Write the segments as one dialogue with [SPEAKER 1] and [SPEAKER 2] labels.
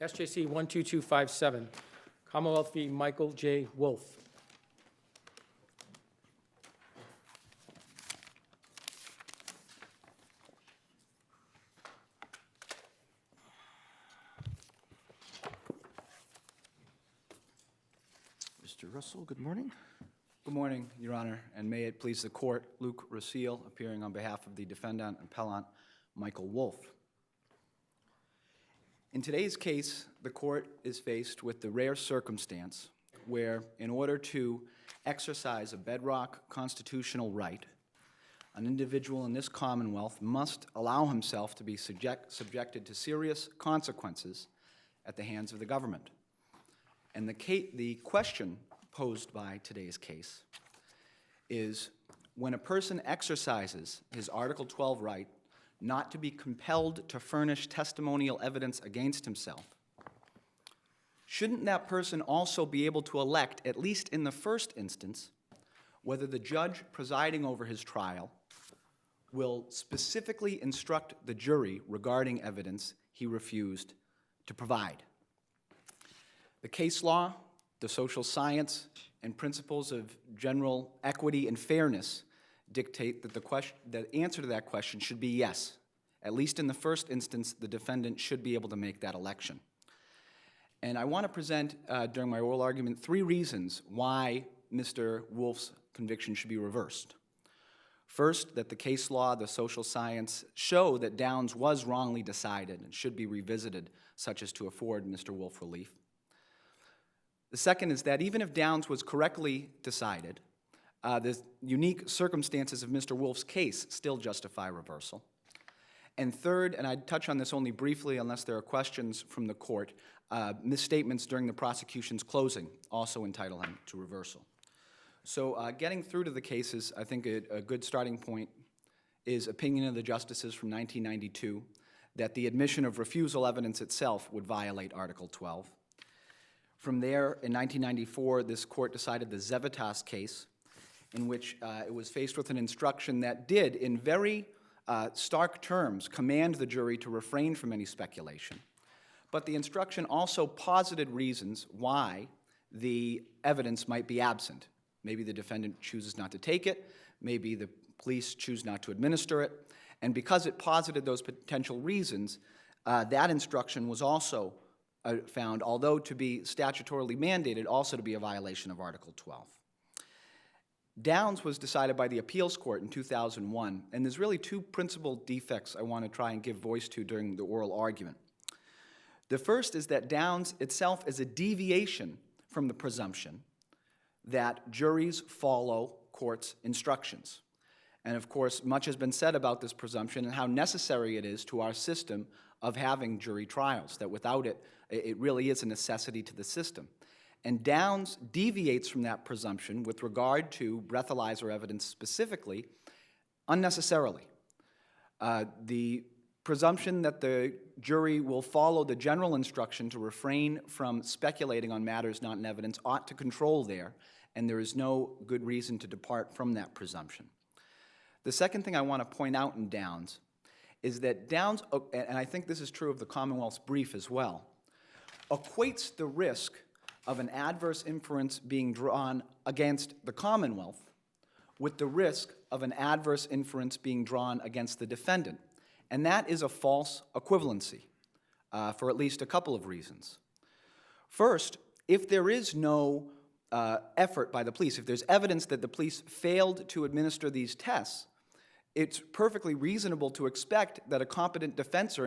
[SPEAKER 1] SJC-12257, Commonwealth v. Michael J. Wolfe.
[SPEAKER 2] Mr. Russell, good morning.
[SPEAKER 3] Good morning, Your Honor, and may it please the Court, Luke Rasile, appearing on behalf of the defendant appellant Michael Wolfe. In today's case, the Court is faced with the rare circumstance where, in order to exercise a bedrock constitutional right, an individual in this Commonwealth must allow himself to be subjected to serious consequences at the hands of the government. And the question posed by today's case is when a person exercises his Article 12 right not to be compelled to furnish testimonial evidence against himself, shouldn't that person also be able to elect, at least in the first instance, whether the judge presiding over his trial will specifically instruct the jury regarding evidence he refused to provide? The case law, the social science, and principles of general equity and fairness dictate that the answer to that question should be yes. At least in the first instance, the defendant should be able to make that election. And I want to present, during my oral argument, 3 reasons why Mr. Wolfe's conviction should be reversed. First, that the case law, the social science, show that Downs was wrongly decided and should be revisited, such as to afford Mr. Wolfe relief. The second is that even if Downs was correctly decided, the unique circumstances of Mr. Wolfe's case still justify reversal. And third, and I'd touch on this only briefly unless there are questions from the Court, misstatements during the prosecution's closing also entitle him to reversal. So getting through to the cases, I think a good starting point is opinion of the justices from 1992 that the admission of refusal evidence itself would violate Article 12. From there, in 1994, this Court decided the Zevitas case, in which it was faced with an instruction that did, in very stark terms, command the jury to refrain from any speculation. But the instruction also posited reasons why the evidence might be absent. Maybe the defendant chooses not to take it, maybe the police choose not to administer it, and because it posited those potential reasons, that instruction was also found, although to be statutorily mandated, also to be a violation of Article 12. Downs was decided by the appeals court in 2001, and there's really 2 principal defects I want to try and give voice to during the oral argument. The first is that Downs itself is a deviation from the presumption that juries follow courts' instructions. And of course, much has been said about this presumption and how necessary it is to our system of having jury trials, that without it, it really is a necessity to the system. And Downs deviates from that presumption with regard to breathalyzer evidence specifically, unnecessarily. The presumption that the jury will follow the general instruction to refrain from speculating on matters not in evidence ought to control there, and there is no good reason to depart from that presumption. The second thing I want to point out in Downs is that Downs, and I think this is true of the Commonwealth's brief as well, equates the risk of an adverse inference being drawn against the Commonwealth with the risk of an adverse inference being drawn against the defendant. And that is a false equivalency for at least a couple of reasons. First, if there is no effort by the police, if there's evidence that the police failed to administer these tests, it's perfectly reasonable to expect that a competent defense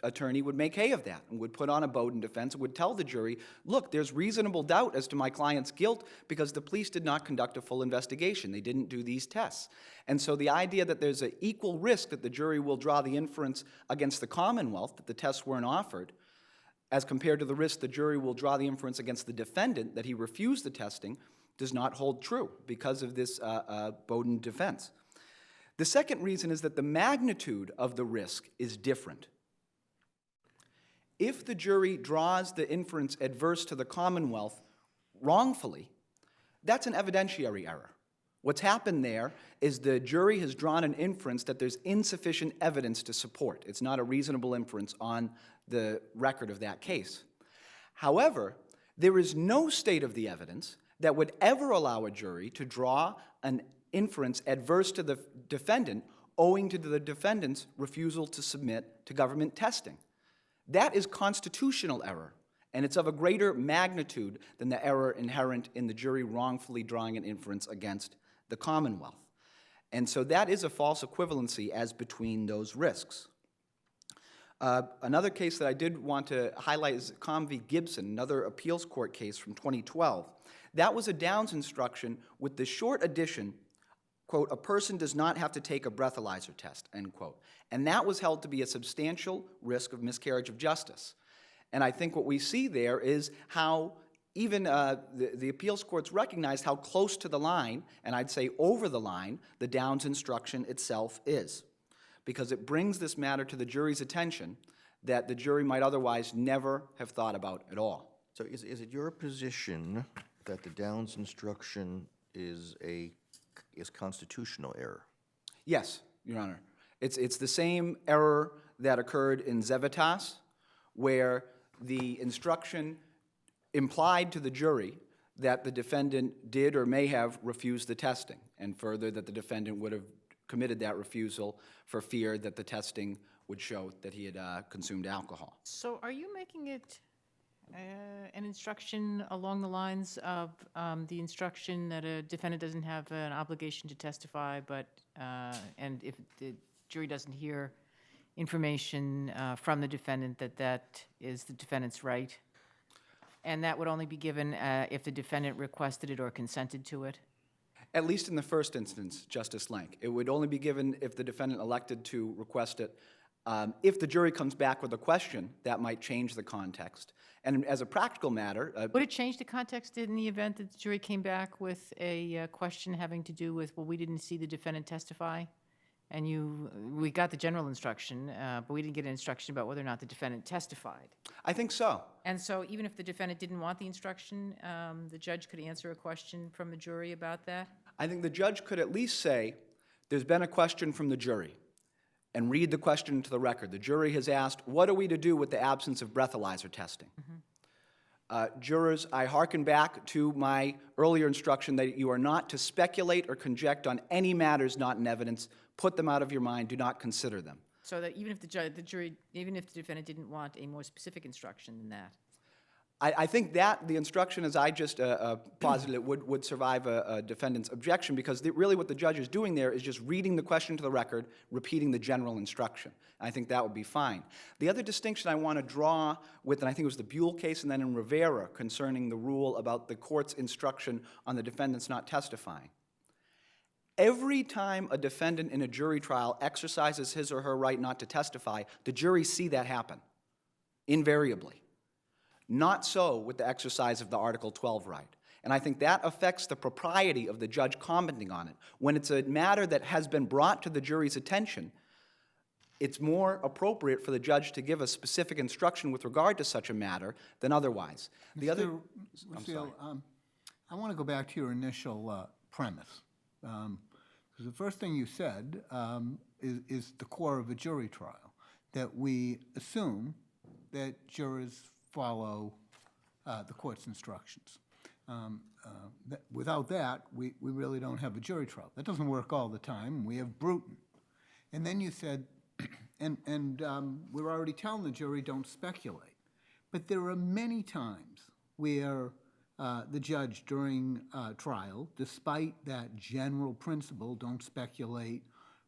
[SPEAKER 3] attorney would make hay of that and would put on a Bowden defense and would tell the jury, look, there's reasonable doubt as to my client's guilt because the police did not conduct a full investigation. They didn't do these tests. And so the idea that there's an equal risk that the jury will draw the inference against the Commonwealth that the tests weren't offered, as compared to the risk the jury will draw the inference against the defendant that he refused the testing, does not hold true because of this Bowden defense. The second reason is that the magnitude of the risk is different. If the jury draws the inference adverse to the Commonwealth wrongfully, that's an evidentiary error. What's happened there is the jury has drawn an inference that there's insufficient evidence to support. It's not a reasonable inference on the record of that case. However, there is no state of the evidence that would ever allow a jury to draw an inference adverse to the defendant owing to the defendant's refusal to submit to government testing. That is constitutional error, and it's of a greater magnitude than the error inherent in the jury wrongfully drawing an inference against the Commonwealth. And so that is a false equivalency as between those risks. Another case that I did want to highlight is Com v. Gibson, another appeals court case from 2012. That was a Downs instruction with the short addition, quote, "A person does not have to take a breathalyzer test," end quote. And that was held to be a substantial risk of miscarriage of justice. And I think what we see there is how even the appeals courts recognized how close to the line, and I'd say over the line, the Downs instruction itself is, because it brings this matter to the jury's attention that the jury might otherwise never have thought about at all.
[SPEAKER 2] So is it your position that the Downs instruction is constitutional error?
[SPEAKER 3] Yes, Your Honor. It's the same error that occurred in Zevitas, where the instruction implied to the jury that the defendant did or may have refused the testing, and further that the defendant would have committed that refusal for fear that the testing would show that he had consumed alcohol.
[SPEAKER 4] So are you making it an instruction along the lines of the instruction that a defendant doesn't have an obligation to testify, but and if the jury doesn't hear information from the defendant, that is the defendant's right? And that would only be given if the defendant requested it or consented to it?
[SPEAKER 3] At least in the first instance, Justice Lank. It would only be given if the defendant elected to request it. If the jury comes back with a question, that might change the context. And as a practical matter...
[SPEAKER 4] would it change the context in the event that the jury came back with a question having to do with, well, we didn't see the defendant testify, and we got the general instruction, but we didn't get an instruction about whether or not the defendant testified?
[SPEAKER 3] I think so.
[SPEAKER 4] And so even if the defendant didn't want the instruction, the judge could answer a question from the jury about that?
[SPEAKER 3] I think the judge could at least say, there's been a question from the jury, and read the question into the record. The jury has asked, what are we to do with the absence of breathalyzer testing? Jurors, I hearken back to my earlier instruction that you are not to speculate or conject on any matters not in evidence. Put them out of your mind. Do not consider them.
[SPEAKER 4] So that even if the jury, even if the defendant didn't want a more specific instruction than that?
[SPEAKER 3] I think that the instruction, as I just posited, would survive a defendant's objection, because really what the judge is doing there is just reading the question to the record, repeating the general instruction. I think that would be fine. The other distinction I want to draw with, and I think it was the Buell case and then in Rivera, concerning the rule about the court's instruction on the defendants not testifying. Every time a defendant in a jury trial exercises his or her right not to testify, the jury see that happen, invariably. Not so with the exercise of the Article 12 right. And I think that affects the propriety of the judge commenting on it. When it's a matter that has been brought to the jury's attention, it's more appropriate for the judge to give a specific instruction with regard to such a matter than otherwise. The other... I'm sorry.
[SPEAKER 5] I want to go back to your initial premise. Because the first thing you said is the core of a jury trial, that we assume that jurors follow the court's instructions. Without that, we really don't have a jury trial. That doesn't work all the time. We have Bruton. And then you said, and we're already telling the jury don't speculate. But there are many times where the judge during trial, despite that general principle, don't speculate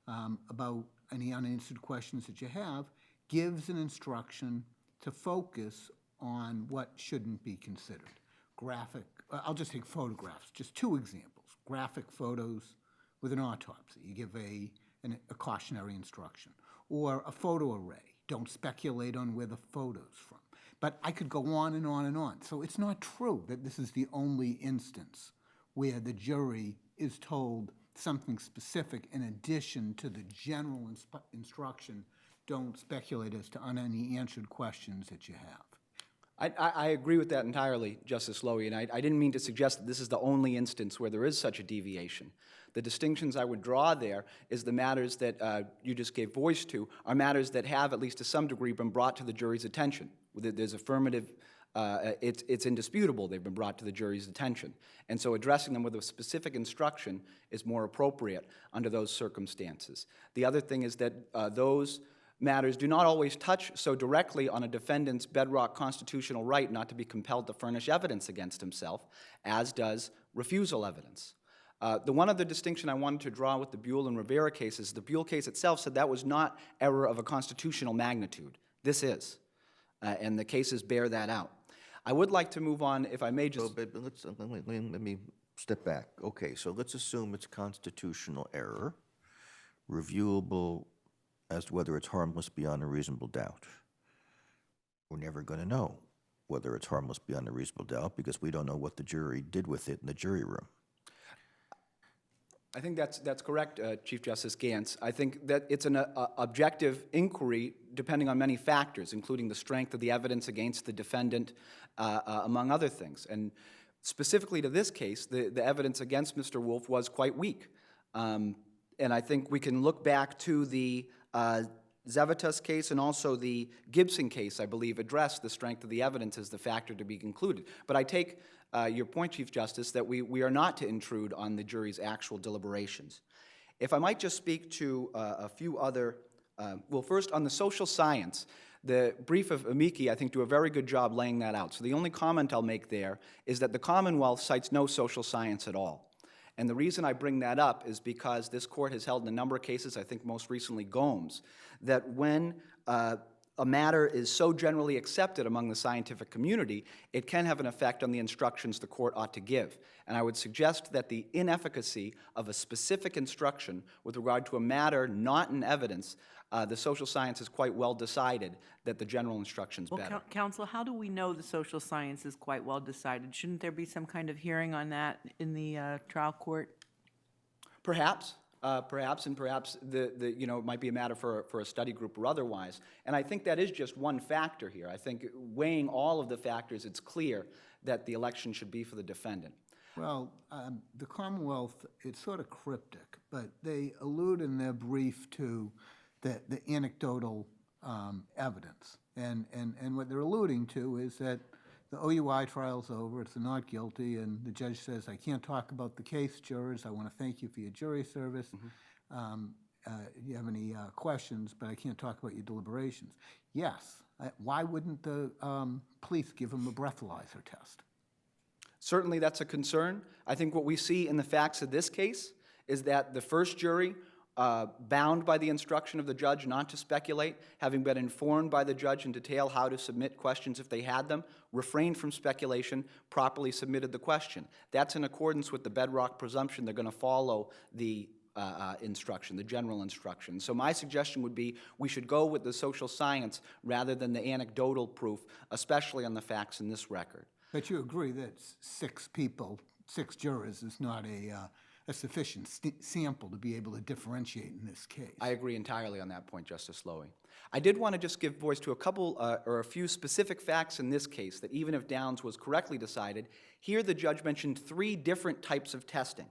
[SPEAKER 5] about any unanswered questions that you have, gives an instruction to focus on what shouldn't be considered. Graphic, I'll just take photographs, just two examples. Graphic photos with an autopsy, you give a cautionary instruction. Or a photo array, don't speculate on where the photo's from. But I could go on and on and on. So it's not true that this is the only instance where the jury is told something specific in addition to the general instruction, don't speculate as to unanswered questions that you have.
[SPEAKER 3] I agree with that entirely, Justice Lowy, and I didn't mean to suggest that this is the only instance where there is such a deviation. The distinctions I would draw there is the matters that you just gave voice to are matters that have, at least to some degree, been brought to the jury's attention. There's affirmative, it's indisputable they've been brought to the jury's attention. And so addressing them with a specific instruction is more appropriate under those circumstances. The other thing is that those matters do not always touch so directly on a defendant's bedrock constitutional right not to be compelled to furnish evidence against himself, as does refusal evidence. The one other distinction I wanted to draw with the Buell and Rivera cases, the Buell case itself said that was not error of a constitutional magnitude. This is, and the cases bear that out. I would like to move on, if I may just...
[SPEAKER 2] But let me step back. Okay, so let's assume it's constitutional error, reviewable as to whether it's harmless beyond a reasonable doubt. We're never going to know whether it's harmless beyond a reasonable doubt because we don't know what the jury did with it in the jury room.
[SPEAKER 3] I think that's correct, Chief Justice Gantz. I think that it's an objective inquiry depending on many factors, including the strength of the evidence against the defendant, among other things. And specifically to this case, the evidence against Mr. Wolfe was quite weak. And I think we can look back to the Zevitas case and also the Gibson case, I believe, addressed the strength of the evidence as the factor to be concluded. But I take your point, Chief Justice, that we are not to intrude on the jury's actual deliberations. If I might just speak to a few other, well, first on the social science, the brief of amici, I think, do a very good job laying that out. So the only comment I'll make there is that the Commonwealth cites no social science at all. And the reason I bring that up is because this court has held in a number of cases, I think most recently Gomes, that when a matter is so generally accepted among the scientific community, it can have an effect on the instructions the court ought to give. And I would suggest that the inefficacy of a specific instruction with regard to a matter not in evidence, the social science is quite well decided that the general instruction's better.
[SPEAKER 6] Well, counsel, how do we know the social science is quite well decided? Shouldn't there be some kind of hearing on that in the trial court?
[SPEAKER 3] Perhaps, and perhaps it might be a matter for a study group or otherwise. And I think that is just one factor here. I think weighing all of the factors, it's clear that the election should be for the defendant.
[SPEAKER 5] Well, the Commonwealth, it's sort of cryptic, but they allude in their brief to the anecdotal evidence. And what they're alluding to is that the OUI trial's over, it's a not guilty, and the judge says, I can't talk about the case, jurors, I want to thank you for your jury service. You have any questions, but I can't talk about your deliberations. Yes, why wouldn't the police give him a breathalyzer test?
[SPEAKER 3] Certainly that's a concern. I think what we see in the facts of this case is that the first jury, bound by the instruction of the judge not to speculate, having been informed by the judge in detail how to submit questions if they had them, refrained from speculation, properly submitted the question. That's in accordance with the bedrock presumption they're going to follow the instruction, the general instruction. So my suggestion would be we should go with the social science rather than the anecdotal proof, especially on the facts in this record.
[SPEAKER 5] But you agree that 6 jurors is not a sufficient sample to be able to differentiate in this case.
[SPEAKER 3] I agree entirely on that point, Justice Lowy. I did want to just give voice to a couple or a few specific facts in this case that even if Downs was correctly decided, here the judge mentioned 3 different types of testing.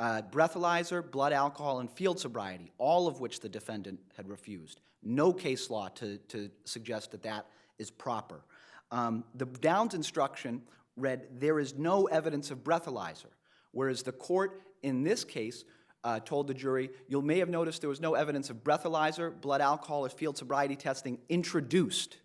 [SPEAKER 3] Breathalyzer, blood alcohol, and field sobriety, all of which the defendant had refused. No case law to suggest that that is proper. The Downs instruction read, there is no evidence of breathalyzer, whereas the court in this case told the jury, you may have noticed there was no evidence of breathalyzer, blood alcohol, or field sobriety testing introduced.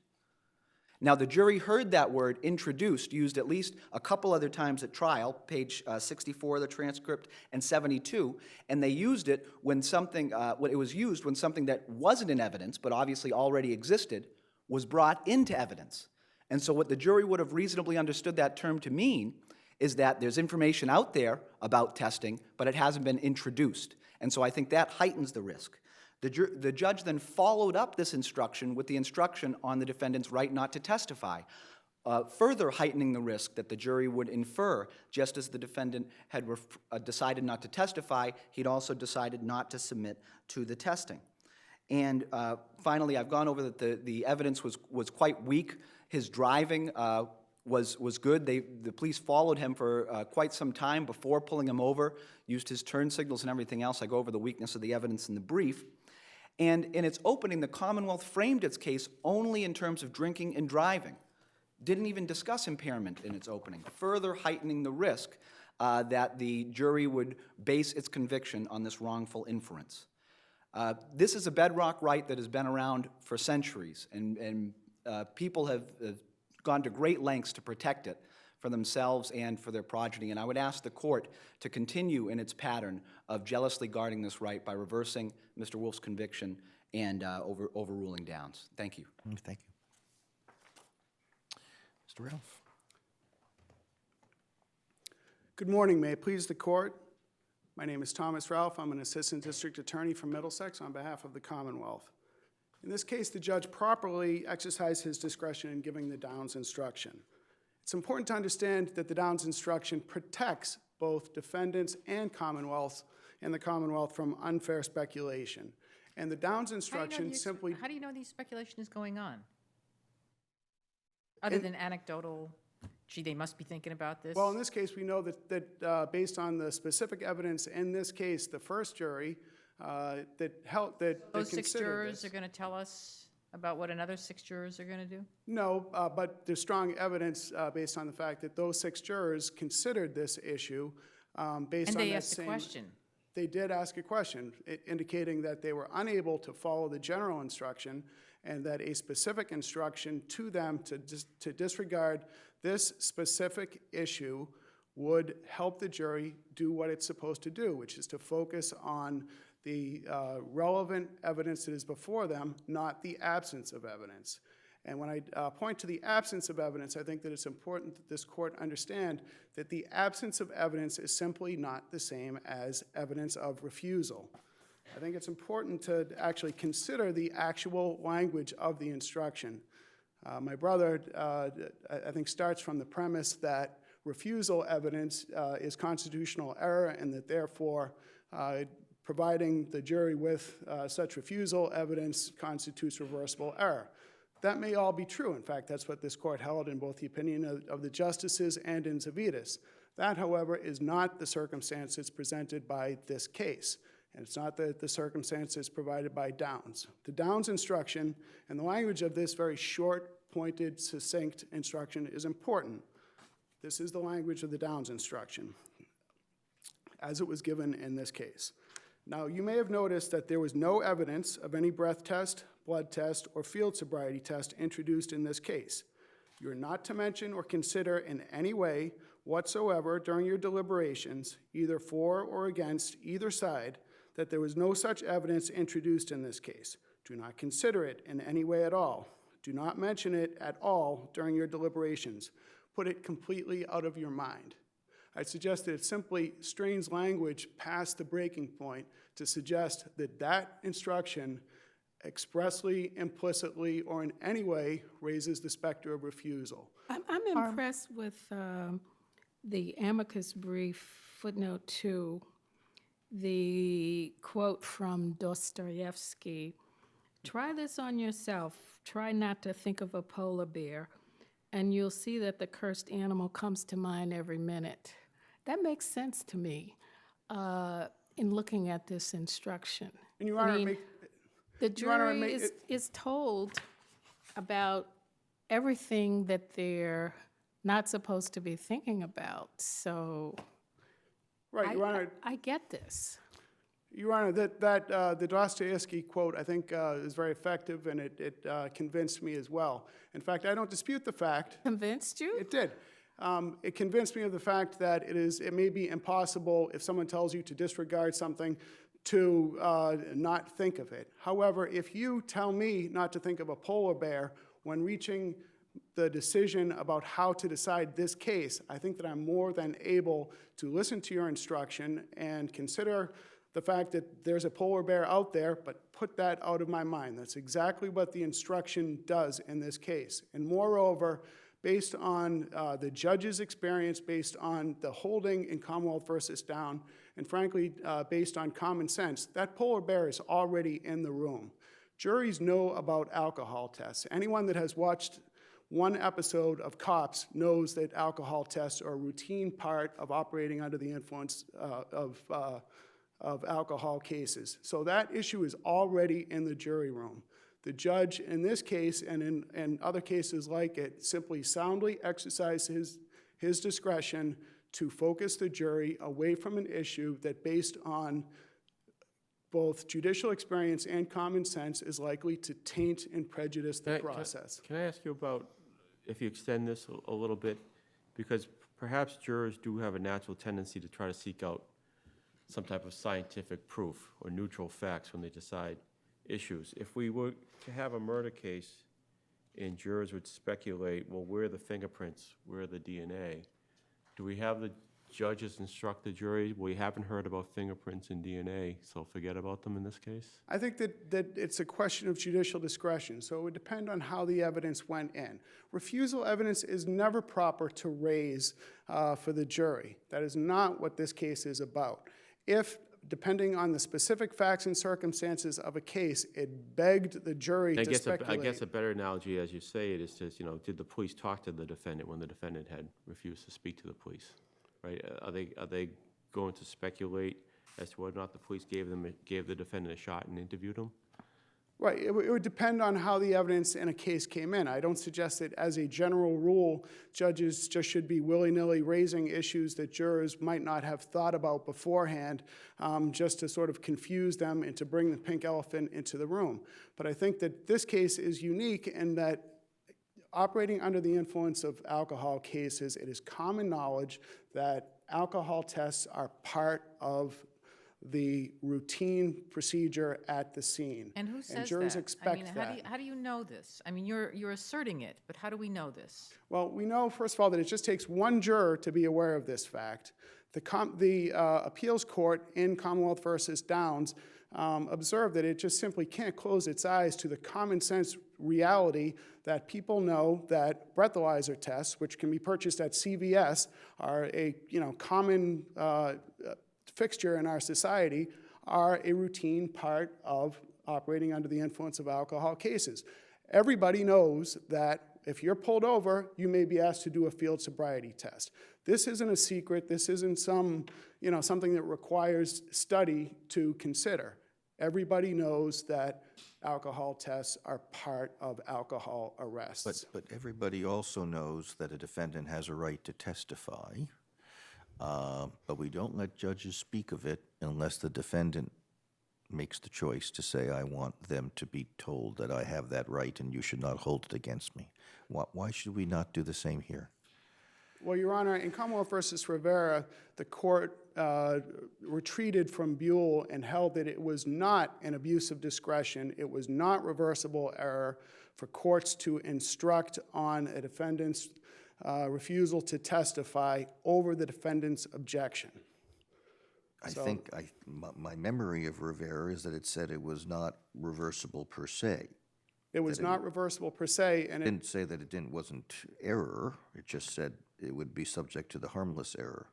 [SPEAKER 3] Now, the jury heard that word introduced used at least a couple other times at trial, page 64 of the transcript and 72, and they used it when something, it was used when something that wasn't in evidence, but obviously already existed, was brought into evidence. And so what the jury would have reasonably understood that term to mean is that there's information out there about testing, but it hasn't been introduced. And so I think that heightens the risk. The judge then followed up this instruction with the instruction on the defendant's right not to testify, further heightening the risk that the jury would infer, just as the defendant had decided not to testify, he'd also decided not to submit to the testing. And finally, I've gone over that the evidence was quite weak. His driving was good. The police followed him for quite some time before pulling him over, used his turn signals and everything else. I go over the weakness of the evidence in the brief. And in its opening, the Commonwealth framed its case only in terms of drinking and driving. Didn't even discuss impairment in its opening, further heightening the risk that the jury would base its conviction on this wrongful inference. This is a bedrock right that has been around for centuries, and people have gone to great lengths to protect it for themselves and for their progeny. And I would ask the court to continue in its pattern of jealously guarding this right by reversing Mr. Wolfe's conviction and overruling Downs. Thank you.
[SPEAKER 2] Thank you. Mr. Ralph.
[SPEAKER 7] Good morning. May it please the court. My name is Thomas Ralph. I'm an assistant district attorney from Middlesex on behalf of the Commonwealth. In this case, the judge properly exercised his discretion in giving the Downs instruction. It's important to understand that the Downs instruction protects both defendants and the Commonwealth from unfair speculation. And the Downs instruction simply...
[SPEAKER 4] How do you know the speculation is going on? Other than anecdotal, gee, they must be thinking about this?
[SPEAKER 7] Well, in this case, we know that based on the specific evidence in this case, the first jury
[SPEAKER 4] Those 6 jurors are going to tell us about what another 6 jurors are going to do?
[SPEAKER 7] No, but there's strong evidence based on the fact that those 6 jurors considered this issue based on that same...
[SPEAKER 4] And they asked a question.
[SPEAKER 7] They did ask a question, indicating that they were unable to follow the general instruction and that a specific instruction to them to disregard this specific issue would help the jury do what it's supposed to do, which is to focus on the relevant evidence that is before them, not the absence of evidence. And when I point to the absence of evidence, I think that it's important that this court understand that the absence of evidence is simply not the same as evidence of refusal. I think it's important to actually consider the actual language of the instruction. My brother, I think, starts from the premise that refusal evidence is constitutional error and that therefore providing the jury with such refusal evidence constitutes reversible error. That may all be true. In fact, that's what this court held in both the opinion of the justices and in Zavitas. That, however, is not the circumstances presented by this case, and it's not the circumstances provided by Downs. The Downs instruction and the language of this very short, pointed, succinct instruction is important. This is the language of the Downs instruction, as it was given in this case. Now, you may have noticed that there was no evidence of any breath test, blood test, or field sobriety test introduced in this case. You are not to mention or consider in any way whatsoever during your deliberations, either for or against either side, that there was no such evidence introduced in this case. Do not consider it in any way at all. Do not mention it at all during your deliberations. Put it completely out of your mind. I'd suggest that it simply strains language past the breaking point to suggest that that instruction expressly, implicitly, or in any way raises the specter of refusal.
[SPEAKER 8] I'm impressed with the amicus brief, footnote 2, the quote from Dostoevsky, "Try this on yourself. Try not to think of a polar bear, and you'll see that the cursed animal comes to mind every minute." That makes sense to me in looking at this instruction.
[SPEAKER 7] And Your Honor,
[SPEAKER 8] the jury is told about everything that they're not supposed to be thinking about. So
[SPEAKER 7] right, Your Honor,
[SPEAKER 8] I get this.
[SPEAKER 7] Your Honor, the Dostoevsky quote, I think, is very effective, and it convinced me as well. In fact, I don't dispute the fact.
[SPEAKER 8] Convinced you?
[SPEAKER 7] It did. It convinced me of the fact that it may be impossible if someone tells you to disregard something to not think of it. However, if you tell me not to think of a polar bear when reaching the decision about how to decide this case, I think that I'm more than able to listen to your instruction and consider the fact that there's a polar bear out there, but put that out of my mind. That's exactly what the instruction does in this case. And moreover, based on the judge's experience, based on the holding in Commonwealth versus Down, and frankly, based on common sense, that polar bear is already in the room. Juries know about alcohol tests. Anyone that has watched one episode of Cops knows that alcohol tests are a routine part of operating under the influence of alcohol cases. So that issue is already in the jury room. The judge in this case and in other cases like it simply soundly exercised his discretion to focus the jury away from an issue that, based on both judicial experience and common sense, is likely to taint and prejudice the process.
[SPEAKER 9] Can I ask you about, if you extend this a little bit, because perhaps jurors do have a natural tendency to try to seek out some type of scientific proof or neutral facts when they decide issues. If we were to have a murder case and jurors would speculate, well, where are the fingerprints, where are the DNA? Do we have the judges instruct the jury, we haven't heard about fingerprints and DNA, so forget about them in this case?
[SPEAKER 7] I think that it's a question of judicial discretion, so it would depend on how the evidence went in. Refusal evidence is never proper to raise for the jury. That is not what this case is about. If, depending on the specific facts and circumstances of a case, it begged the jury to speculate.
[SPEAKER 9] I guess a better analogy, as you say it, is just, did the police talk to the defendant when the defendant had refused to speak to the police? Right? Are they going to speculate as to whether or not the police gave the defendant a shot and interviewed him?
[SPEAKER 7] Right. It would depend on how the evidence in a case came in. I don't suggest that, as a general rule, judges just should be willy-nilly raising issues that jurors might not have thought about beforehand, just to sort of confuse them and to bring the pink elephant into the room. But I think that this case is unique in that, operating under the influence of alcohol cases, it is common knowledge that alcohol tests are part of the routine procedure at the scene.
[SPEAKER 4] And who says
[SPEAKER 7] jurors
[SPEAKER 4] that?
[SPEAKER 7] expect that.
[SPEAKER 4] How do you know this? I mean, you're asserting it, but how do we know this?
[SPEAKER 7] Well, we know, first of all, that it just takes one juror to be aware of this fact. The appeals court in Commonwealth versus Downs observed that it just simply can't close its eyes to the common sense reality that people know that breathalyzer tests, which can be purchased at CVS, are a common fixture in our society, are a routine part of operating under the influence of alcohol cases. Everybody knows that if you're pulled over, you may be asked to do a field sobriety test. This isn't a secret. This isn't something that requires study to consider. Everybody knows that alcohol tests are part of alcohol arrests.
[SPEAKER 2] But everybody also knows that a defendant has a right to testify, but we don't let judges speak of it unless the defendant makes the choice to say, I want them to be told that I have that right and you should not hold it against me. Why should we not do the same here?
[SPEAKER 7] Well, Your Honor, in Commonwealth versus Rivera, the court retreated from Buell and held that it was not an abuse of discretion, it was not reversible error for courts to instruct on a defendant's refusal to testify over the defendant's objection.
[SPEAKER 2] I think my memory of Rivera is that it said it was not reversible per se.
[SPEAKER 7] It was not reversible per se, and
[SPEAKER 2] It didn't say that it wasn't error. It just said it would be subject to the harmless error.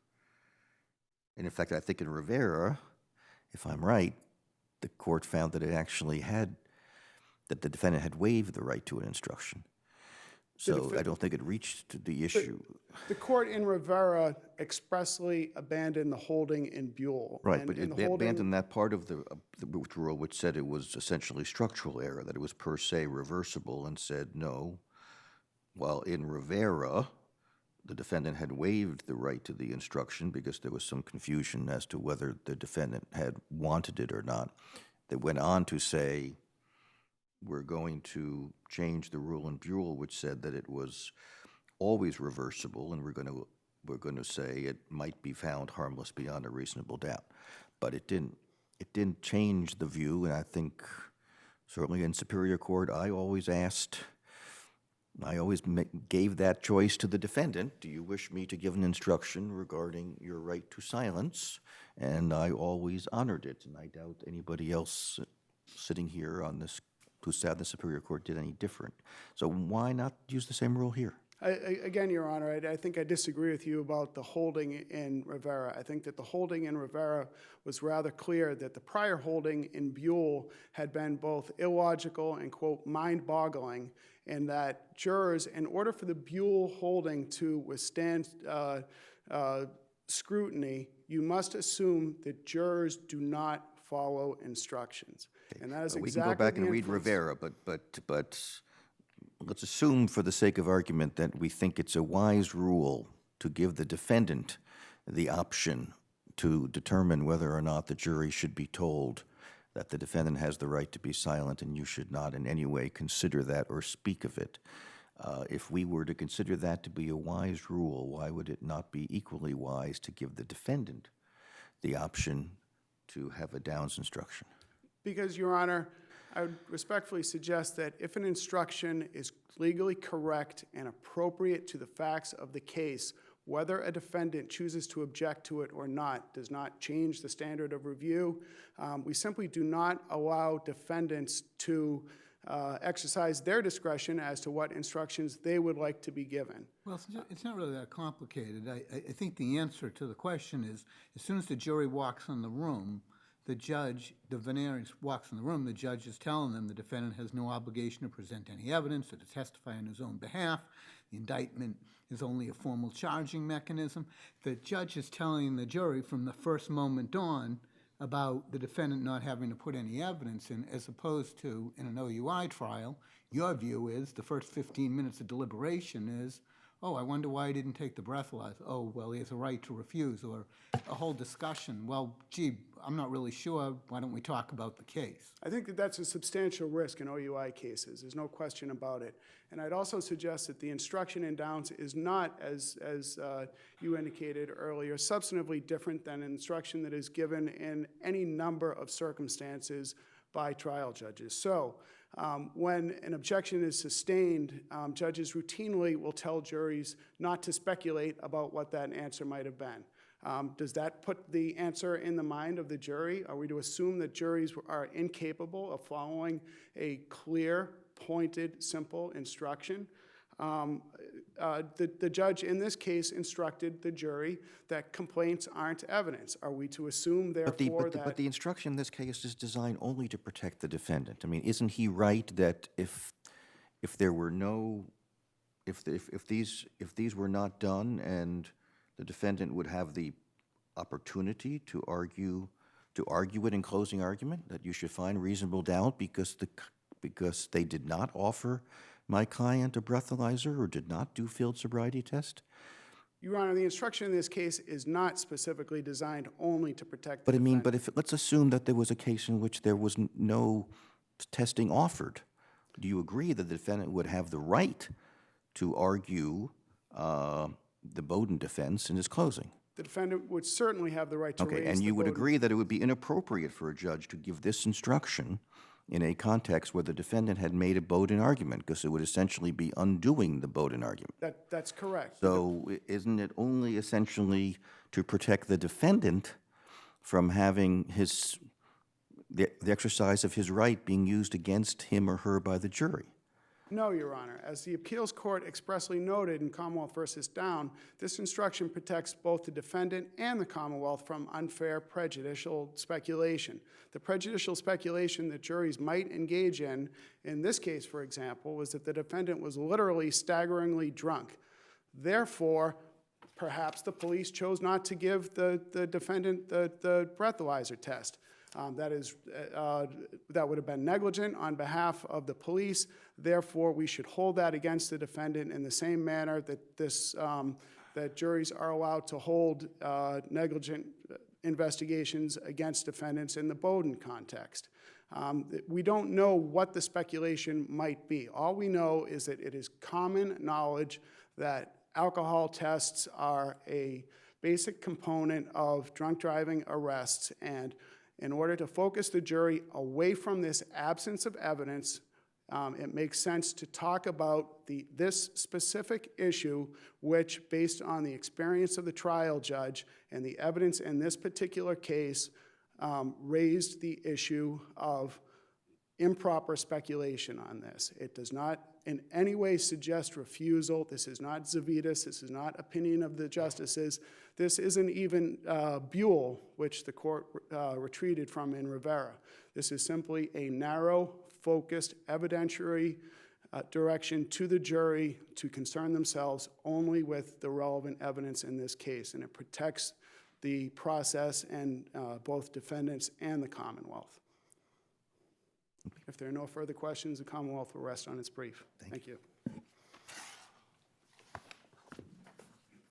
[SPEAKER 2] And in fact, I think in Rivera, if I'm right, the court found that that the defendant had waived the right to an instruction. So I don't think it reached the issue.
[SPEAKER 7] the court in Rivera expressly abandoned the holding in Buell.
[SPEAKER 2] Right,
[SPEAKER 7] And
[SPEAKER 2] but
[SPEAKER 7] in
[SPEAKER 2] it
[SPEAKER 7] the holding-
[SPEAKER 2] abandoned that part of the rule which said it was essentially structural error, that it was per se reversible, and said no. While in Rivera, the defendant had waived the right to the instruction because there was some confusion as to whether the defendant had wanted it or not. They went on to say, we're going to change the rule in Buell, which said that it was always reversible, and we're going to say it might be found harmless beyond a reasonable doubt. But it didn't change the view, and I think certainly in Superior Court, I always gave that choice to the defendant. Do you wish me to give an instruction regarding your right to silence? And I always honored it, and I doubt anybody else sitting here on this who sat in the Superior Court did any different. So why not use the same rule here?
[SPEAKER 7] Again, Your Honor, I think I disagree with you about the holding in Rivera. I think that the holding in Rivera was rather clear that the prior holding in Buell had been both illogical and, quote, mind-boggling, and that jurors, in order for the Buell holding to withstand scrutiny, you must assume that jurors do not follow instructions. And that is
[SPEAKER 2] We
[SPEAKER 7] exactly
[SPEAKER 2] can go back and
[SPEAKER 7] the
[SPEAKER 2] read
[SPEAKER 7] inference.
[SPEAKER 2] Rivera, but let's assume for the sake of argument that we think it's a wise rule to give the defendant the option to determine whether or not the jury should be told that the defendant has the right to be silent and you should not in any way consider that or speak of it. If we were to consider that to be a wise rule, why would it not be equally wise to give the defendant the option to have a Downs instruction?
[SPEAKER 7] Because, Your Honor, I would respectfully suggest that if an instruction is legally correct and appropriate to the facts of the case, whether a defendant chooses to object to it or not does not change the standard of review. We simply do not allow defendants to exercise their discretion as to what instructions they would like to be given.
[SPEAKER 5] Well, it's not really that complicated. I think the answer to the question is, as soon as the jury walks in the room, the judge, the Venerians walks in the room, the judge is telling them the defendant has no obligation to present any evidence or to testify on his own behalf. The indictment is only a formal charging mechanism. The judge is telling the jury from the first moment on about the defendant not having to put any evidence in, as opposed to in an OUI trial, your view is the first 15 minutes of deliberation is, oh, I wonder why he didn't take the breathalyzer. Oh, well, he has a right to refuse, or a whole discussion. Well, gee, I'm not really sure. Why don't we talk about the case?
[SPEAKER 7] I think that that's a substantial risk in OUI cases. There's no question about it. And I'd also suggest that the instruction in Downs is not, as you indicated earlier, substantively different than an instruction that is given in any number of circumstances by trial judges. So when an objection is sustained, judges routinely will tell juries not to speculate about what that answer might have been. Does that put the answer in the mind of the jury? Are we to assume that juries are incapable of following a clear, pointed, simple instruction? The judge in this case instructed the jury that complaints aren't evidence. Are we to assume, therefore,
[SPEAKER 2] But the instruction in this case is designed only to protect the defendant. I mean, isn't he right that if there were no, if these were not done and the defendant would have the opportunity to argue it in closing argument, that you should find reasonable doubt because they did not offer my client a breathalyzer or did not do field sobriety test?
[SPEAKER 7] Your Honor, the instruction in this case is not specifically designed only to protect the
[SPEAKER 2] But I mean,
[SPEAKER 7] defendant.
[SPEAKER 2] let's assume that there was a case in which there was no testing offered. Do you agree that the defendant would have the right to argue the Bowden defense in his closing?
[SPEAKER 7] The defendant would certainly have the right to raise
[SPEAKER 2] Okay, and
[SPEAKER 7] the
[SPEAKER 2] you would
[SPEAKER 7] Bowden.
[SPEAKER 2] agree that it would be inappropriate for a judge to give this instruction in a context where the defendant had made a Bowden argument, because it would essentially be undoing the Bowden argument.
[SPEAKER 7] That's correct.
[SPEAKER 2] So isn't it only essentially to protect the defendant from having the exercise of his right being used against him or her by the jury?
[SPEAKER 7] No, Your Honor. As the appeals court expressly noted in Commonwealth versus Down, this instruction protects both the defendant and the Commonwealth from unfair, prejudicial speculation. The prejudicial speculation that juries might engage in this case, for example, was that the defendant was literally staggeringly drunk. Therefore, perhaps the police chose not to give the defendant the breathalyzer test. That would have been negligent on behalf of the police. Therefore, we should hold that against the defendant in the same manner that that juries are allowed to hold negligent investigations against defendants in the Bowden context. We don't know what the speculation might be. All we know is that it is common knowledge that alcohol tests are a basic component of drunk driving arrests, and in order to focus the jury away from this absence of evidence, it makes sense to talk about this specific issue, which, based on the experience of the trial judge and the evidence in this particular case, raised the issue of improper speculation on this. It does not in any way suggest refusal. This is not Zavitas. This is not opinion of the justices. This isn't even Buell, which the court retreated from in Rivera. This is simply a narrow, focused, evidentiary direction to the jury to concern themselves only with the relevant evidence in this case, and it protects the process and both defendants and the Commonwealth. If there are no further questions, the Commonwealth will rest on its brief. Thank you.